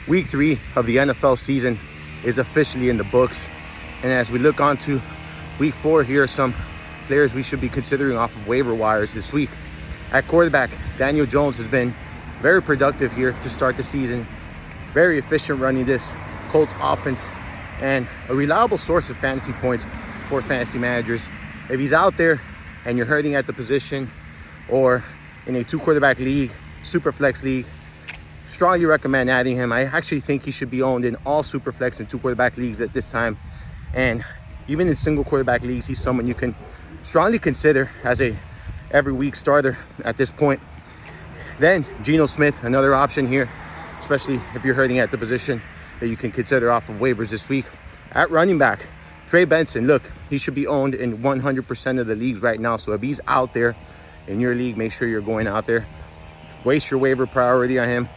Week 3 of the NFL season is officially in the books. And as we look on to Week 4, here are some players we should be considering off of waiver wires this week. At quarterback, Daniel Jones has been very productive here to start the season. Very efficient running this Colts offense and a reliable source of fantasy points for fantasy managers. If he's out there and you're hurting at the position, or in a 2-quarterback league, super flex league, strongly recommend adding him. I actually think he should be owned in all super flex and 2-quarterback leagues at this time. And even in single quarterback leagues, he's someone you can strongly consider as a every week starter at this point. Then Geno Smith, another option here, especially if you're hurting at the position, that you can consider off of waivers this week. At running back, Trey Benson, look, he should be owned in 100% of the leagues right now. So if he's out there in your league, make sure you're going out there. Waste your waiver priority on him.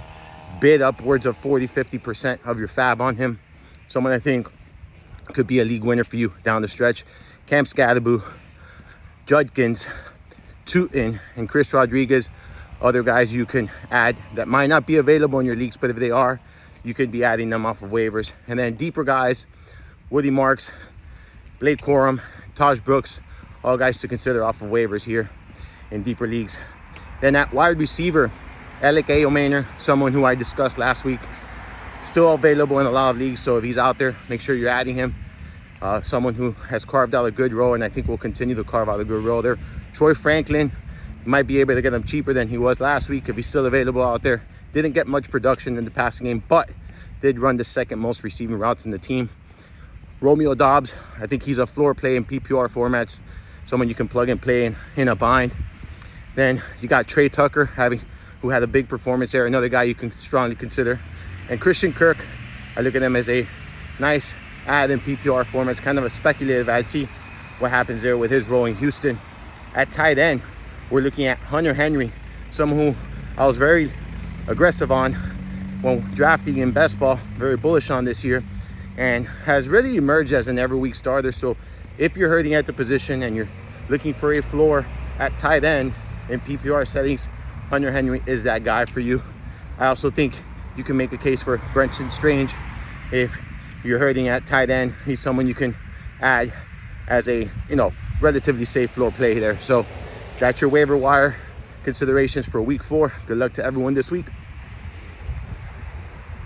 Bid upwards of 40-50% of your fab on him. Someone I think could be a league winner for you down the stretch. Cam Scadaboo, Judkins, Tootin, and Chris Rodriguez, other guys you can add that might not be available in your leagues, but if they are, you could be adding them off of waivers. And then deeper guys, Woody Marks, Blake Corum, Taj Brooks, all guys to consider off of waivers here in deeper leagues. Then at wide receiver, Alec Ayomaner, someone who I discussed last week, still available in a lot of leagues. So if he's out there, make sure you're adding him. Someone who has carved out a good role, and I think will continue to carve out a good role there. Troy Franklin, you might be able to get him cheaper than he was last week if he's still available out there. Didn't get much production in the passing game, but did run the second most receiving routes in the team. Romeo Dobbs, I think he's a floor play in PPR formats, someone you can plug and play in a bind. Then you got Trey Tucker, who had a big performance there, another guy you can strongly consider. And Christian Kirk, I look at him as a nice add in PPR formats, kind of a speculative add. See what happens there with his role in Houston. At tight end, we're looking at Hunter Henry, someone who I was very aggressive on when drafting in best ball, very bullish on this year, and has really emerged as an every week starter. So if you're hurting at the position and you're looking for a floor at tight end in PPR settings, Hunter Henry is that guy for you. I also think you can make a case for Brenton Strange. If you're hurting at tight end, he's someone you can add as a relatively safe floor play there. So that's your waiver wire considerations for week 4. Good luck to everyone this week.